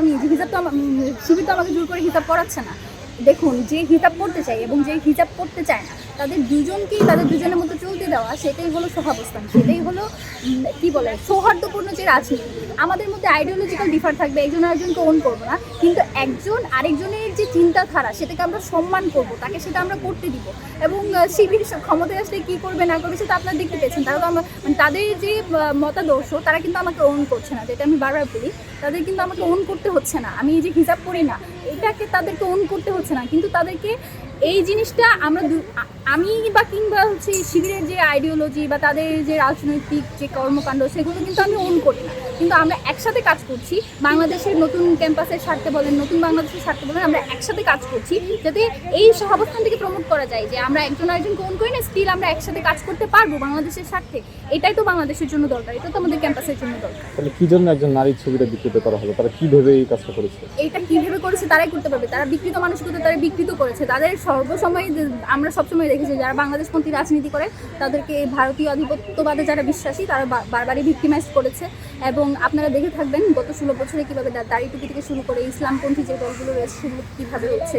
আমি যে হিজাব তো শিবির তো আমাকে জোর করে হিজাব পড়াচ্ছে না। দেখুন, যে হিজাব পড়তে চাই এবং যে হিজাব পড়তে চায় না, তাদের দুজনের মধ্যে চলতে দেওয়া, সেটাই হলো সহাবস্থান, সেটাই হলো কি বলে সৌহার্দ্যপূর্ণ যে রাজনীতি। আমাদের মধ্যে আইডিওলজিক্যাল ডিফার থাকবে, একজন আরেকজনকে ওন করবো না, কিন্তু একজন আরেকজনের যে চিন্তাধারা সেটাকে আমরা সম্মান করব, তাকে সেটা আমরা করতে দিব। এবং শিবির ক্ষমতায় আসলে কী করবে না করবে সেটা আপনারা দেখতে পেয়েছেন। তারা তো তাদের যে মতাদর্শ তারা কিন্তু আমাকে ওন করছে না, যেটা আমি বারবার বলি, তাদের কিন্তু আমাকে ওন করতে হচ্ছে না। আমি এই যে হিজাব করি না, এটাকে তাদেরকে ওন করতে হচ্ছে না, কিন্তু তাদেরকে এই জিনিসটা আমি বা কিংবা হচ্ছে শিবিরের যে আইডিওলজি বা তাদের যে রাজনৈতিক যে কর্মকাণ্ড সেগুলো কিন্তু আমি ওন করি না, কিন্তু আমরা একসাথে কাজ করছি। বাংলাদেশের নতুন ক্যাম্পাসের স্বার্থে বলেন, নতুন বাংলাদেশের স্বার্থে বলেন, আমরা একসাথে কাজ করছি যাতে এই সহাবস্থানটিকে প্রমোট করা যায়, যে আমরা একজন আরেকজনকে ওন করি না, স্টিল আমরা একসাথে কাজ করতে পারবো বাংলাদেশের স্বার্থে। এটাই তো বাংলাদেশের জন্য দরকার, এটা তো আমাদের ক্যাম্পাসের জন্য দরকার। তাহলে কি জন্য একজন নারীর ছবিটা বিকৃত করা হলো? তারা কি ভেবে এই কাজটা করেছে? এইটা কিভাবে করেছে তারাই করতে পারবে। তারা বিকৃত মানসিকতা তারা বিকৃত করেছে। তাদের সর্বসময় আমরা সবসময় দেখেছি যারা বাংলাদেশপন্থী রাজনীতি করে তাদেরকে ভারতীয় আধিপত্যবাদে যারা বিশ্বাসী তারা বারবারই ভিক্টিমাইজ করেছে। এবং আপনারা দেখে থাকবেন গত 16 বছরে কীভাবে দাড়ি টুপি থেকে শুরু করে ইসলামপন্থী যে দলগুলো রয়েছে সেগুলো কীভাবে হচ্ছে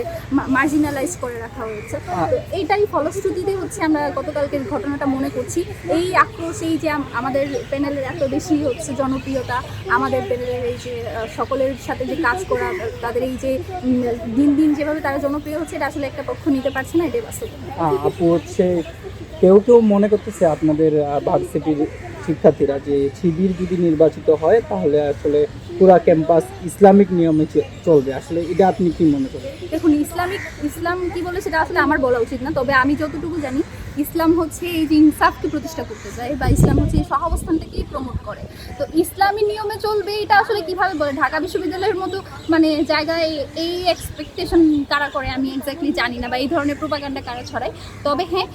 মার্জিনালাইজ করে রাখা হয়েছে। তো এইটাই ফলশ্রুতিতে হচ্ছে আমরা গতকালকের ঘটনাটা মনে করছি। এই আক্রোশ, এই যে আমাদের প্যানেলের এত বেশি হচ্ছে জনপ্রিয়তা, আমাদের প্যানেলের এই যে সকলের সাথে যে কাজ করা, তাদের এই যে দিন দিন যেভাবে তারা জনপ্রিয় হচ্ছে, এটা আসলে একটা পক্ষ নিতে পারছে না, এটাই বাস্তব। আপু হচ্ছে কেউ কেউ মনে করতেছে আপনাদের ভার্সিটির শিক্ষার্থীরা যে শিবির যদি নির্বাচিত হয় তাহলে আসলে পুরা ক্যাম্পাস ইসলামিক নিয়মে চলবে। আসলে এটা আপনি কি মনে করেন? দেখুন, ইসলাম কি বলে সেটা আসলে আমার বলা উচিত না, তবে আমি যতটুকু জানি ইসলাম হচ্ছে এই যে ইনসাফকে প্রতিষ্ঠা করতে চায়, বা ইসলাম হচ্ছে এই সহাবস্থানটাকেই প্রমোট করে। তো ইসলামী নিয়মে চলবে এটা আসলে কিভাবে বলে, ঢাকা বিশ্ববিদ্যালয়ের মতো মানে জায়গায় এই এক্সপেকটেশন কারা করে আমি এক্স্যাক্টলি জানি না, বা এই ধরনের প্রোপাগান্ডা কারা ছড়ায়। তবে হ্যাঁ,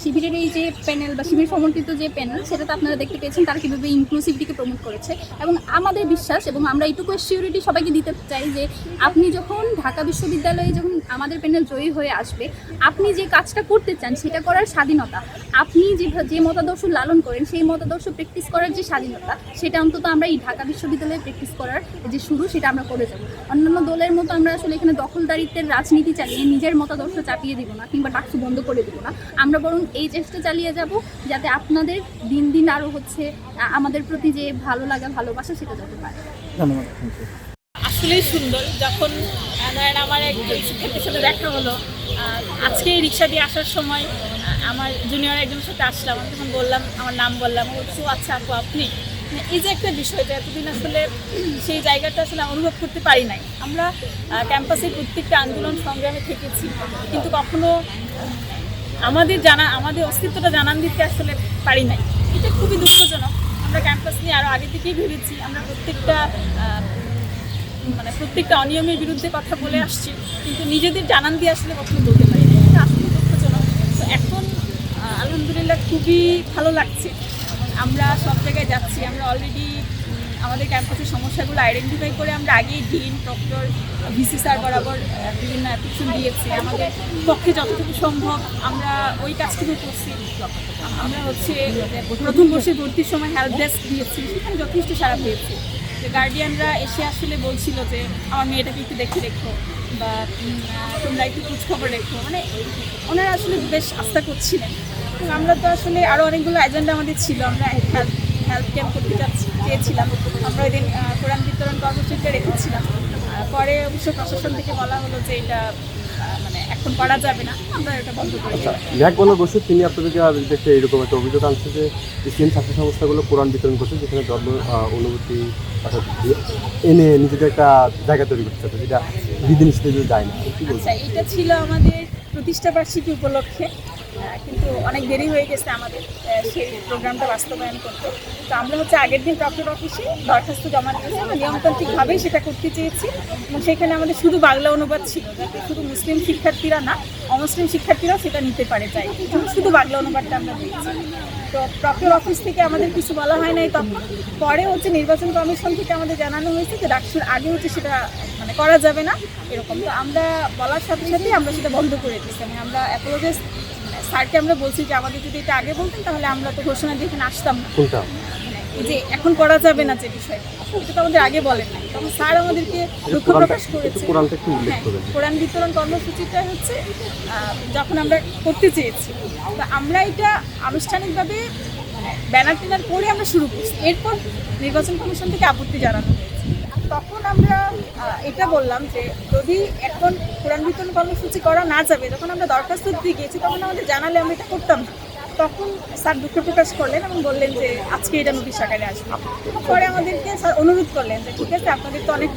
শিবিরের এই যে প্যানেল বা শিবির সমর্থিত যে প্যানেল, সেটা তো আপনারা দেখতে পেয়েছেন তারা কীভাবে ইনক্লুসিভিটিকে প্রমোট করেছে। এবং আমাদের বিশ্বাস এবং আমরা এইটুকু সিউরিটি সবাইকে দিতে চাই যে আপনি যখন ঢাকা বিশ্ববিদ্যালয়ে যখন আমাদের প্যানেল জয়ী হয়ে আসবে, আপনি যে কাজটা করতে চান সেটা করার স্বাধীনতা, আপনি যে মতাদর্শ লালন করেন সেই মতাদর্শ প্র্যাকটিস করার যে স্বাধীনতা, সেটা অন্তত আমরা এই ঢাকা বিশ্ববিদ্যালয়ে প্র্যাকটিস করার যে শুরু, সেটা আমরা করে যাব। অন্যান্য দলের মতো আমরা আসলে এখানে দখলদারিত্বের রাজনীতি চালিয়ে নিজের মতাদর্শ চাপিয়ে দিব না, কিংবা ডাকসু বন্ধ করে দিব না। আমরা বরং এই চেষ্টা চালিয়ে যাব যাতে আপনাদের দিন দিন আরও হচ্ছে আমাদের প্রতি যে ভালো লাগা ভালোবাসা সেটা যাতে পারে। ধন্যবাদ। আসলেই সুন্দর। যখন ধরেন আমার এক শিক্ষার্থীর সাথে দেখা হলো, আজকে রিক্সা দিয়ে আসার সময় আমার জুনিয়র একজনের সাথে আসলাম, আমি তখন বললাম, আমার নাম বললাম, বলছি আচ্ছা আপু আপনি। এই যে একটা বিষয়, যে এতদিন আসলে সেই জায়গাটা আসলে অনুভব করতে পারি নাই। আমরা ক্যাম্পাসের প্রত্যেকটা আন্দোলন সংগ্রামে থেকেছি, কিন্তু কখনো আমাদের অস্তিত্বটা জানান দিতে আসলে পারি নাই। এটা খুবই দুঃখজনক। আমরা ক্যাম্পাস নিয়ে আরও আগে থেকেই ভেবেছি, আমরা প্রত্যেকটা অনিয়মের বিরুদ্ধে কথা বলে আসছি, কিন্তু নিজেদের জানান দিয়ে আসলে কখনো বলতে পারি না। এটা আসলে দুঃখজনক। তো এখন আলহামদুলিল্লাহ খুবই ভালো লাগছে। আমরা সব জায়গায় যাচ্ছি, আমরা অলরেডি আমাদের ক্যাম্পাসের সমস্যাগুলো আইডেন্টিফাই করে আমরা আগেই ডিন, প্রক্টর, ভিসি স্যার বরাবর বিভিন্ন অ্যাপ্লিকেশন দিয়েছি। আমাদের পক্ষে যতটুকু সম্ভব আমরা ওই কাজটুকু করছি। আমরা হচ্ছে প্রথম বর্ষে ভর্তির সময় হেল্প ডেস্ক দিয়েছি, সেখানে যথেষ্ট সাড়া পেয়েছি। যে গার্ডিয়ানরা এসে আসলে বলছিল যে আমার মেয়েটাকে একটু দেখে রেখো, বা তোমরা একটু খোঁজখবর রেখো, মানে ওনারা আসলে বেশ আস্থা করছিলেন। আমরা তো আসলে আরও অনেকগুলো এজেন্ডা আমাদের ছিল। আমরা হেল্প ক্যাম্প করতে চেয়েছিলাম, আমরা ওই দিন কোরআন বিতরণ কর্মসূচিটা রেখেছিলাম। পরে অবশ্য প্রশাসন থেকে বলা হলো যে এটা এখন করা যাবে না, আমরা এটা বন্ধ করে দিলাম। বলে বসে তিনি আপনাদেরকে দেখে এরকম একটা অভিযোগ আনছে যে ইসলাম ছাত্র সংস্থাগুলো কোরআন বিতরণ করছে, যেখানে ধর্ম অনুভূতি এনে নিজেদের একটা জায়গা তৈরি করতে চাচ্ছে, যেটা বিধিনিষেধে যায় না। আচ্ছা, এটা ছিল আমাদের প্রতিষ্ঠাবার্ষিকী উপলক্ষে, কিন্তু অনেক দেরি হয়ে গেছে আমাদের সেই প্রোগ্রামটা বাস্তবায়ন করতে। তো আমরা হচ্ছে আগের দিন প্রক্টর অফিসে দরখাস্ত জমা দিয়েছি, আমরা নিয়মতান্ত্রিকভাবেই সেটা করতে চেয়েছি। এবং সেখানে আমাদের শুধু বাংলা অনুবাদ ছিল, যাতে শুধু মুসলিম শিক্ষার্থীরা না, অমুসলিম শিক্ষার্থীরাও সেটা নিতে পারে চাই, শুধু বাংলা অনুবাদটা আমরা দিয়েছি। তো প্রক্টর অফিস থেকে আমাদের কিছু বলা হয় নাই তখন। পরে হচ্ছে নির্বাচন কমিশন থেকে আমাদের জানানো হয়েছে যে ডাকসুর আগে হচ্ছে সেটা করা যাবে না এরকম। তো আমরা বলার সাথে সাথেই আমরা সেটা বন্ধ করে দিচ্ছি। আমরা অ্যাপোলজাইজ স্যারকে আমরা বলছি যে আমাদের যদি এটা আগে বলতেন তাহলে আমরা তো ঘোষণা দিয়ে এখানে আসতাম না। যে এখন করা যাবে না যে বিষয়টা, এটা তো আমাদের আগে বলেন নাই। তখন স্যার আমাদেরকে দুঃখ প্রকাশ করেছে। কোরআনটা একটু উল্লেখ হ্যাঁ, করবেন। কোরআন বিতরণ কর্মসূচিটা হচ্ছে যখন আমরা করতে চেয়েছি, তো আমরা এটা আনুষ্ঠানিকভাবে ব্যানার টেনার করে আমরা শুরু করছি। এরপর নির্বাচন কমিশন থেকে আপত্তি জানানো হয়েছে। তখন আমরা এটা বললাম যে যদি এখন কোরআন বিতরণ কর্মসূচি করা না যাবে, যখন আমরা দরখাস্ত দিয়ে গিয়েছি তখন আমাদের জানালে আমরা এটা করতাম না। তখন স্যার দুঃখ প্রকাশ করলেন এবং বললেন যে আজকে এটা নোটিশ আকারে আসবে। পরে আমাদেরকে স্যার অনুরোধ করলেন যে ঠিক আছে, আপনাদের তো অনেক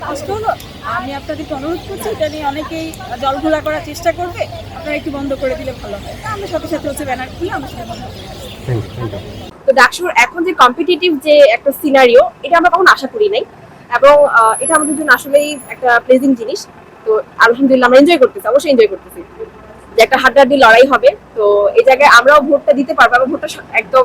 কষ্ট হলো, আমি আপনাদেরকে অনুরোধ করছি, এটা নিয়ে অনেকেই জলঘোলা করার চেষ্টা করবে, আপনারা একটু বন্ধ করে দিলে ভালো হয়। আমরা সাথে সাথে হচ্ছে ব্যানার খুলে আমরা সেটা বন্ধ করে দিয়েছি। Thank you. তো ডাকসুর এখন যে কম্পিটিটিভ যে একটা সিনারিও, এটা আমরা কখনো আশা করি নাই, এবং এটা আমাদের জন্য আসলেই একটা প্লেজিং জিনিস। তো আলহামদুলিল্লাহ আমরা এনজয় করতেছি, অবশ্যই এনজয় করতেছি যে একটা হাড্ডাহাড্ডি লড়াই হবে। তো এই জায়গায় আমরাও ভোটটা দিতে পারবো এবং ভোটটা একদম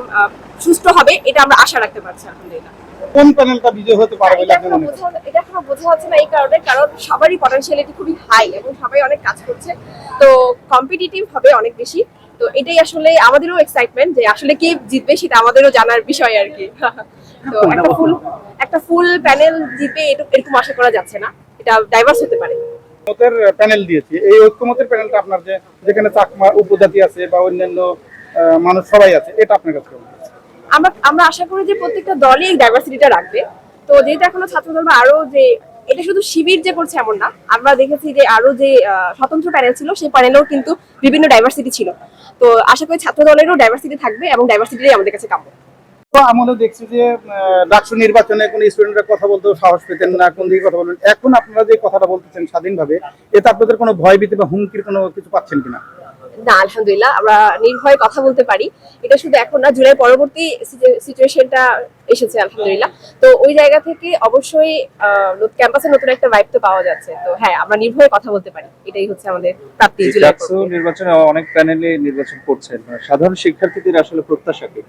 সুষ্ঠু হবে, এটা আমরা আশা রাখতে পারছি আলহামদুলিল্লাহ। কোন প্যানেলটা বিজয় হতে পারে বলে আপনি মনে করেন? এটা এখনো বোঝা যাচ্ছে না এই কারণে, কারণ সবারই পটেনশিয়ালিটি খুবই হাই এবং সবাই অনেক কাজ করছে, তো কম্পিটিটিভ হবে অনেক বেশি। তো এটাই আসলে আমাদেরও এক্সাইটমেন্ট যে আসলে কে জিতবে সেটা আমাদেরও জানার বিষয় আর কি। তো একটা ফুল প্যানেল জিতবে এরকম আশা করা যাচ্ছে না, এটা ডাইভার্স হতে পারে। ঐক্যমতের প্যানেল দিয়েছি, এই ঐক্যমতের প্যানেলটা আপনার যেখানে চাকমা উপজাতি আছে বা অন্যান্য মানুষ সবাই আছে, এটা আপনার কাছে কেমন? আমরা আশা করি যে প্রত্যেকটা দলই এই ডাইভার্সিটিটা রাখবে। তো যেহেতু এখনো ছাত্রদল বা আরো যে এটা শুধু শিবির যে করছে এমন না, আমরা দেখেছি যে আরো যে স্বতন্ত্র প্যানেল ছিল সেই প্যানেলেও কিন্তু বিভিন্ন ডাইভার্সিটি ছিল। তো আশা করি ছাত্র দলেরও ডাইভার্সিটি থাকবে এবং ডাইভার্সিটিটাই আমাদের কাছে কাম্য। তো আমরাও দেখছি যে ডাকসু নির্বাচনে কোন স্টুডেন্টরা কথা বলতেও সাহস পেতেন না, কোন দিকে কথা বলবেন। এখন আপনারা যে কথাটা বলতেছেন স্বাধীনভাবে, এতে আপনাদের কোনো ভয় ভীতি বা হুমকির কোনো কিছু পাচ্ছেন কিনা? না, আলহামদুলিল্লাহ আমরা নির্ভয়ে কথা বলতে পারি। এটা শুধু এখন না, জুলাই পরবর্তী সিচুয়েশনটা এসেছে আলহামদুলিল্লাহ। তো ওই জায়গা থেকে অবশ্যই ক্যাম্পাসে নতুন একটা ভাইব তো পাওয়া যাচ্ছে। তো হ্যাঁ, আমরা নির্ভয়ে কথা বলতে পারি, এটাই হচ্ছে আমাদের প্রাপ্তি। জুলাই নির্বাচনে অনেক প্যানেলে নির্বাচন করছেন, সাধারণ শিক্ষার্থীদের আসলে প্রত্যাশা কি?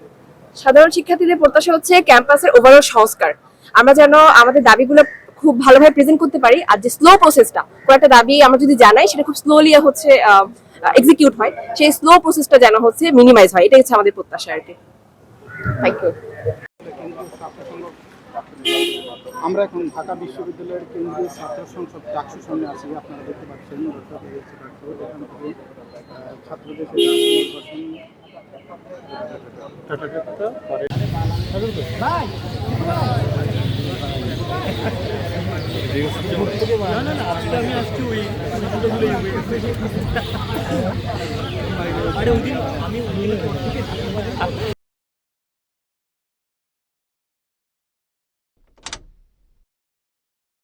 সাধারণ শিক্ষার্থীদের প্রত্যাশা হচ্ছে ক্যাম্পাসের ওভারঅল সংস্কার, আমরা যেন আমাদের দাবিগুলো খুব ভালোভাবে প্রেজেন্ট করতে পারি। আর যে স্লো প্রসেসটা, কোনো একটা দাবি আমরা যদি জানাই সেটা খুব স্লোলি হচ্ছে এক্সিকিউট হয়, সেই স্লো প্রসেসটা যেন হচ্ছে মিনিমাইজ হয়, এটাই হচ্ছে আমাদের প্রত্যাশা আর কি। Thank you. আমরা এখন ঢাকা বিশ্ববিদ্যালয়ের কেন্দ্রীয় ছাত্র সংসদ ডাকসুর সামনে আছি। আপনারা দেখতে পাচ্ছেন ছাত্রদের আমি